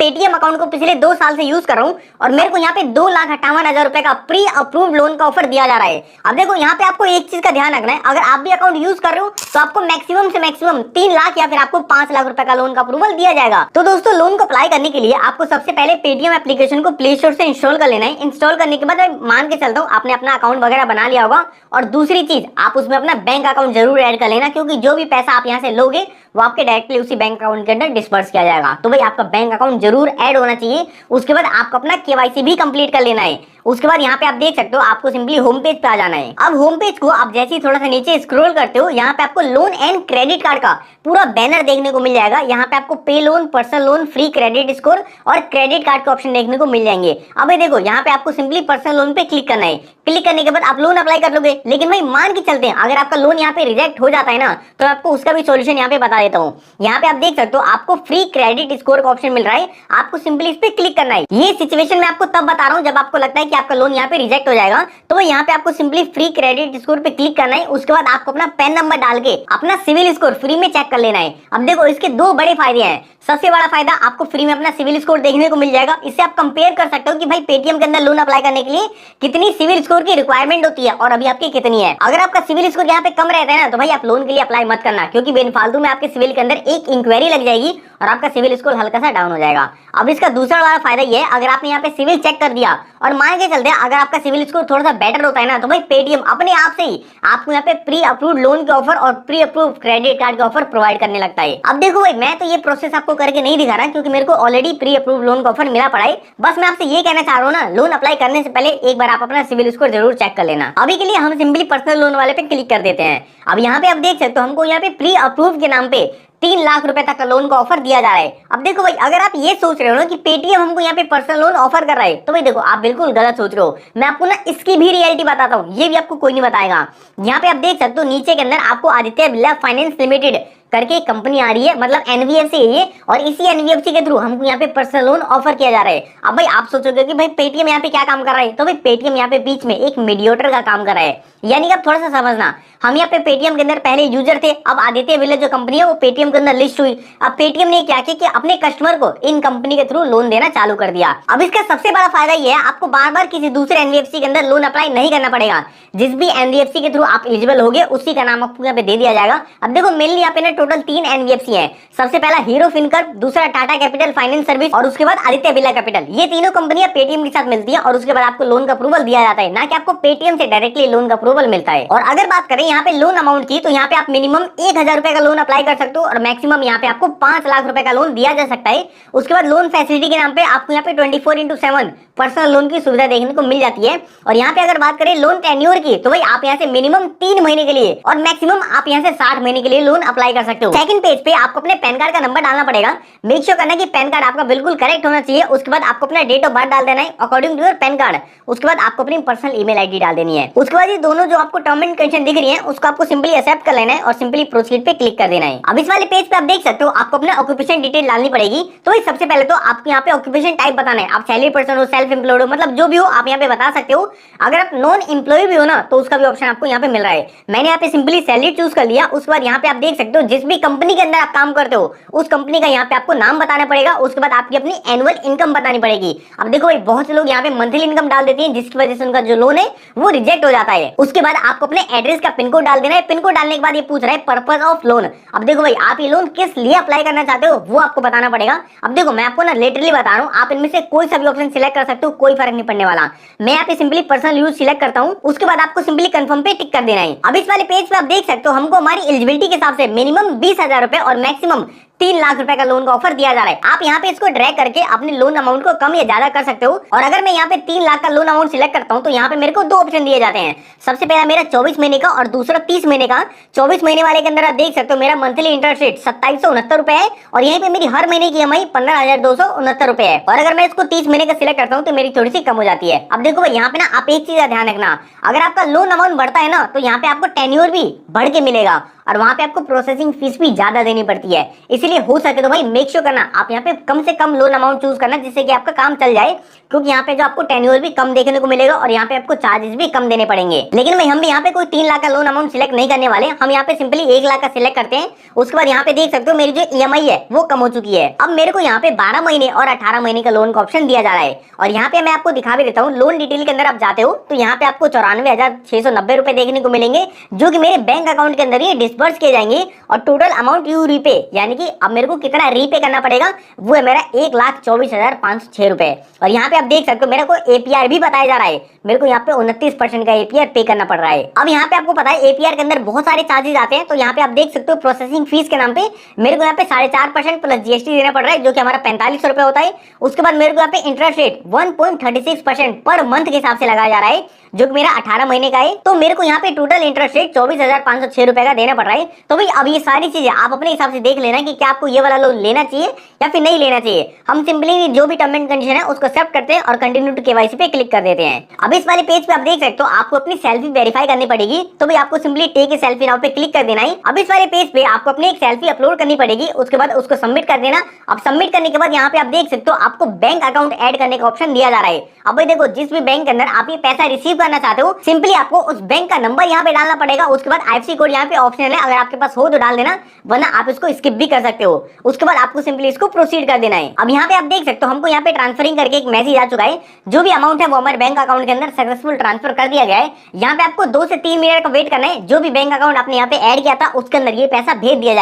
Paytm account को पिछले 2 साल से यूज कर रहा हूँ और मेरे को यहाँ पे 2,58,000 रुपए का प्री अप्रूव्ड लोन का ऑफर दिया जा रहा है। अब देखो यहाँ पे आपको एक चीज का ध्यान रखना है, अगर आप भी अकाउंट यूज कर रहे हो तो आपको मैक्सिमम से मैक्सिमम 3 लाख या फिर आपको 5 लाख रुपए का लोन का अप्रूवल दिया जाएगा। तो दोस्तों लोन को अप्लाई करने के लिए आपको सबसे पहले पेटीएम एप्लीकेशन को प्ले स्टोर से इंस्टॉल कर लेना है। इंस्टॉल करने के बाद मैं मान के चलता हूँ आपने अपना अकाउंट वगैरह बना लिया होगा। और दूसरी चीज आप उसमें अपना बैंक अकाउंट जरूर ऐड कर लेना, क्योंकि जो भी पैसा आप यहाँ से लोगे वो आपके डायरेक्टली उसी बैंक अकाउंट के अंदर डिस्पर्स किया जाएगा। तो भाई आपका बैंक अकाउंट जरूर ऐड होना चाहिए। उसके बाद आपको अपना केवाईसी भी कंप्लीट कर लेना है। उसके बाद यहाँ पे आप देख सकते हो आपको सिंपली होम पेज पे आ जाना है। अब होम पेज को आप जैसे ही थोड़ा सा नीचे स्क्रॉल करते हो यहाँ पे आपको लोन एंड क्रेडिट कार्ड का पूरा बैनर देखने को मिल जाएगा। यहाँ पे आपको पे loan, personal loan, free credit score और क्रेडिट कार्ड के ऑप्शन देखने को मिल जाएंगे। अब देखो यहाँ पे आपको सिंपली पर्सनल लोन पे क्लिक करना है। क्लिक करने के बाद आप लोन अप्लाई कर लोगे। लेकिन भाई मान के चलते हैं अगर आपका लोन यहाँ पे रिजेक्ट हो जाता है ना, तो आपको उसका भी सोल्यूशन यहाँ पे बता देता हूँ। यहाँ पे आप देख सकते हो आपको फ्री क्रेडिट स्कोर का ऑप्शन मिल रहा है, आपको सिंपली इस पे क्लिक करना है। ये सिचुएशन में आपको तब बता रहा हूँ जब आपको लगता है कि आपका लोन यहाँ पे रिजेक्ट हो जाएगा। तो यहाँ पे आपको सिंपली फ्री क्रेडिट स्कोर पे क्लिक करना है। उसके बाद आपको अपना पैन नंबर डाल के अपना सिविल स्कोर फ्री में चेक कर लेना है। अब देखो इसके 2 बड़े फायदे हैं। सबसे बड़ा फायदा आपको फ्री में अपना सिविल स्कोर देखने को मिल जाएगा। इससे आप कंपेयर कर सकते हो कि भाई पेटीएम के अंदर लोन अप्लाई करने के लिए कितनी सिविल स्कोर की रिक्वायरमेंट होती है और अभी आपकी कितनी है। अगर आपका सिविल स्कोर यहाँ पे कम रहता है ना, तो भाई आप लोन के लिए अप्लाई मत करना, क्योंकि बेफालतू में आपके सिविल के अंदर एक इंक्वायरी लग जाएगी और आपका सिविल स्कोर हल्का सा डाउन हो जाएगा। अब इसका दूसरा वाला फायदा ये है, अगर आपने यहाँ पे सिविल चेक कर दिया और मान के चलते हैं अगर आपका सिविल स्कोर थोड़ा सा बेटर होता है ना, तो भाई पेटीएम अपने आप से ही आपको यहाँ पे प्री अप्रूव्ड लोन के ऑफर और प्री अप्रूव्ड क्रेडिट कार्ड के ऑफर प्रोवाइड करने लगता है। अब देखो भाई मैं तो ये प्रोसेस आपको करके नहीं दिखा रहा, क्योंकि मेरे को ऑलरेडी प्री अप्रूव्ड लोन का ऑफर मिला पड़ा है। बस मैं आपसे ये कहना चाह रहा हूँ ना, लोन अप्लाई करने से पहले एक बार आप अपना सिविल स्कोर जरूर चेक कर लेना। अभी के लिए हम सिंपली पर्सनल लोन वाले पे क्लिक कर देते हैं। अब यहाँ पे आप देख सकते हो हमको यहाँ पे प्री अप्रूव के नाम पे 3 लाख रुपए तक का लोन का ऑफर दिया जा रहा है। अब देखो भाई अगर आप ये सोच रहे हो ना कि पेटीएम हमको यहाँ पे पर्सनल लोन ऑफर कर रहा है, तो भाई देखो आप बिल्कुल गलत सोच रहे हो। मैं आपको ना इसकी भी रियलिटी बताता हूँ, ये भी आपको कोई नहीं बताएगा। यहाँ पे आप देख सकते हो नीचे के अंदर आपको आदित्य बिरला फाइनेंस लिमिटेड करके एक कंपनी आ रही है, मतलब एनबीएफसी है ये, और इसी एनबीएफसी के थ्रू हमको यहाँ पे पर्सनल लोन ऑफर किया जा रहा है। अब भाई आप सोचोगे कि भाई पेटीएम यहाँ पे क्या काम कर रहा है, तो भाई पेटीएम यहाँ पे बीच में एक मीडिएटर का काम कर रहा है। यानी कि आप थोड़ा सा समझना, हम यहाँ पे पेटीएम के अंदर पहले यूजर थे, अब आदित्य बिरला जो कंपनी है वो पेटीएम के अंदर लिस्ट हुई। अब पेटीएम ने क्या किया कि अपने कस्टमर को इन कंपनी के थ्रू लोन देना चालू कर दिया। अब इसका सबसे बड़ा फायदा ये है, आपको बार बार किसी दूसरे एनबीएफसी के अंदर लोन अप्लाई नहीं करना पड़ेगा। जिस भी एनबीएफसी के थ्रू आप एलिजिबल होगे उसी का नाम आपको यहाँ पे दे दिया जाएगा। अब देखो मेनली यहाँ पे ना टोटल 3 एनबीएफसी है। सबसे पहला हीरो फिनकर, दूसरा टाटा कैपिटल फाइनेंस सर्विस और उसके बाद आदित्य बिरला कैपिटल। ये तीनों कंपनियां पेटीएम के साथ मिलती है और उसके बाद आपको लोन का अप्रूवल दिया जाता है, ना कि आपको पेटीएम से डायरेक्टली लोन का अप्रूवल मिलता है। और अगर बात करें यहाँ पे लोन अमाउंट की, तो यहाँ पे आप मिनिमम 1,000 रुपए का लोन अप्लाई कर सकते हो और मैक्सिमम यहाँ पे आपको 5 लाख रुपए का लोन दिया जा सकता है। उसके बाद लोन फैसिलिटी के नाम पे आपको यहाँ पे 24/7 पर्सनल लोन की सुविधा देखने को मिल जाती है। और यहाँ पे अगर बात करें लोन टेन्योर की, तो भाई आप यहाँ से मिनिमम 3 महीने के लिए और मैक्सिमम आप यहाँ से 60 महीने के लिए लोन अप्लाई कर सकते हो। सेकंड पेज पे आपको अपने पैन कार्ड का नंबर डालना पड़ेगा। मेक श्योर करना कि पैन कार्ड आपका बिल्कुल करेक्ट होना चाहिए। उसके बाद आपको अपना डेट ऑफ बर्थ डाल देना है according to your PAN card. उसके बाद आपको अपनी पर्सनल ईमेल आईडी डाल देनी है। उसके बाद ये दोनों जो आपको टर्म एंड कंडीशन दिख रही है उसको आपको सिंपली एक्सेप्ट कर लेना है और सिंपली प्रोसीड पे क्लिक कर देना है। अब इस वाले पेज पे आप देख सकते हो आपको अपना ऑक्यूपेशन डिटेल डालनी पड़ेगी। तो भाई सबसे पहले तो आपको यहाँ पे ऑक्यूपेशन टाइप बताना है, आप सैलरी पर्सन हो, सेल्फ एम्प्लॉयड हो, मतलब जो भी हो आप यहाँ पे बता सकते हो। अगर आप नॉन एम्प्लॉय भी हो ना, तो उसका भी ऑप्शन आपको यहाँ पे मिल रहा है। मैंने यहाँ पे सिंपली सैलरी चूज कर लिया। उसके बाद यहाँ पे आप देख सकते हो जिस भी कंपनी के अंदर आप काम करते हो उस कंपनी का यहाँ पे आपको नाम बताना पड़ेगा। उसके बाद आपकी अपनी एनुअल इनकम बतानी पड़ेगी। अब देखो भाई बहुत से लोग यहाँ पे मंथली इनकम डाल देते हैं, जिसकी वजह से उनका जो लोन है वो रिजेक्ट हो जाता है। उसके बाद आपको अपने एड्रेस का पिन कोड डाल देना है। पिन कोड डालने के बाद ये पूछ रहा है पर्पस ऑफ लोन। अब देखो भाई आप ये लोन किस लिए अप्लाई करना चाहते हो वो आपको बताना पड़ेगा। अब देखो मैं आपको ना लिटरली बता रहा हूँ, आप इनमें से कोई सा भी ऑप्शन सिलेक्ट कर सकते हो, कोई फर्क नहीं पड़ने वाला। मैं यहाँ पे सिंपली पर्सनल यूज सिलेक्ट करता हूँ। उसके बाद आपको सिंपली कंफर्म पे टिक कर देना है। अब इस वाले पेज पे आप देख सकते हो हमको हमारी एलिजिबिलिटी के हिसाब से मिनिमम 20,000 रुपए और मैक्सिमम 3 लाख रुपए का लोन का ऑफर दिया जा रहा है। आप यहाँ पे इसको ड्रैग करके अपने लोन अमाउंट को कम या ज्यादा कर सकते हो। और अगर मैं यहाँ पे 3 लाख का लोन अमाउंट सिलेक्ट करता हूँ तो यहाँ पे मेरे को 2 ऑप्शन दिए जाते हैं। सबसे पहला मेरा 24 महीने का और दूसरा 30 महीने का। 24 महीने वाले के अंदर आप देख सकते हो मेरा मंथली इंटरेस्ट रेट 2769 रुपए है और यहीं पे मेरी हर महीने की EMI 15,269 रुपए है। और अगर मैं इसको 30 महीने का सिलेक्ट करता हूँ तो मेरी थोड़ी सी कम हो जाती है। अब देखो यहाँ पे ना आप एक चीज का ध्यान रखना, अगर आपका लोन अमाउंट बढ़ता है ना तो यहाँ पे आपको टेन्योर भी बढ़ के मिलेगा और वहां पे आपको प्रोसेसिंग फीस भी ज्यादा देनी पड़ती है। इसलिए इसीलिए हो सके तो भाई मेक श्योर करना आप यहाँ पे कम से कम लोन अमाउंट चूज करना, जिससे कि आपका काम चल जाए, क्योंकि यहाँ पे जो आपको टेन्योर भी कम देखने को मिलेगा और यहाँ पे आपको चार्जेस भी कम देने पड़ेंगे। लेकिन भाई हम भी यहाँ पे कोई 3 लाख का लोन अमाउंट सिलेक्ट नहीं करने वाले, हम यहाँ पे सिंपली 1 लाख का सिलेक्ट करते हैं। उसके बाद यहाँ पे देख सकते हो मेरी जो EMI है वो कम हो चुकी है। अब मेरे को यहाँ पे 12 महीने और 18 महीने का लोन का ऑप्शन दिया जा रहा है। और यहाँ पे मैं आपको दिखा भी देता हूँ, लोन डिटेल के अंदर आप जाते हो तो यहाँ पे आपको 94,690 रुपए देखने को मिलेंगे, जो कि मेरे बैंक अकाउंट के अंदर ये डिस्बर्स किए जाएंगे। और टोटल अमाउंट यू रीपे, यानी कि अब मेरे को कितना रीपे करना पड़ेगा, वो है मेरा 1,24,506 रुपए। और यहाँ पे आप देख सकते हो मेरे को APR भी बताया जा रहा है, मेरे को यहाँ पे 29% का APR पे करना पड़ रहा है। अब यहाँ पे आपको पता है APR के अंदर बहुत सारे चार्जेस आते हैं, तो यहाँ पे आप देख सकते हो प्रोसेसिंग फीस के नाम पे मेरे को यहाँ पे 4.5% प्लस GST देना पड़ रहा है, जो कि हमारा 45 रुपए होता है। उसके बाद मेरे को यहाँ पे इंटरेस्ट रेट 1.36% पर मंथ के हिसाब से लगाया जा रहा है, जो कि मेरा 18 महीने का है। तो मेरे को यहाँ पे टोटल इंटरेस्ट रेट 24,506 रुपए का देना पड़ रहा है। तो भाई अब ये सारी चीजें आप अपने हिसाब से देख लेना कि क्या आपको ये वाला लोन लेना चाहिए या फिर नहीं लेना चाहिए। हम सिंपली जो भी टर्म एंड कंडीशन है उसको एक्सेप्ट करते हैं और कंटिन्यू टू KYC पे क्लिक कर देते हैं। अब इस वाले पेज पे आप देख सकते हो आपको अपनी सेल्फी वेरीफाई करनी पड़ेगी, तो भाई आपको simply take a selfie now पे क्लिक कर देना है। अब इस वाले पेज पे आपको अपनी एक सेल्फी अपलोड करनी पड़ेगी, उसके बाद उसको सबमिट कर देना। अब सबमिट करने के बाद यहाँ पे आप देख सकते हो आपको बैंक अकाउंट ऐड करने का ऑप्शन दिया जा रहा है। अब भाई देखो, जिस भी बैंक के अंदर आप ये पैसा रिसीव करना चाहते हो, सिंपली आपको उस बैंक का नंबर यहाँ पे डालना पड़ेगा। उसके बाद IFSC कोड यहाँ पे ऑप्शनल है, अगर आपके पास हो तो डाल देना, वरना आप इसको स्किप भी कर सकते हो। उसके बाद आपको सिंपली इसको प्रोसीड कर देना है। अब यहाँ पे आप देख सकते हो हमको यहाँ पे ट्रांसफरिंग करके एक मैसेज आ चुका है, जो भी अमाउंट है वो हमारे बैंक अकाउंट के अंदर सक्सेसफुल ट्रांसफर कर दिया गया है। यहाँ पे आपको 2 से 3 मिनट का वेट करना है, जो भी बैंक अकाउंट आपने यहाँ पे ऐड किया था उसके अंदर ये पैसा भेज दिया जाएगा।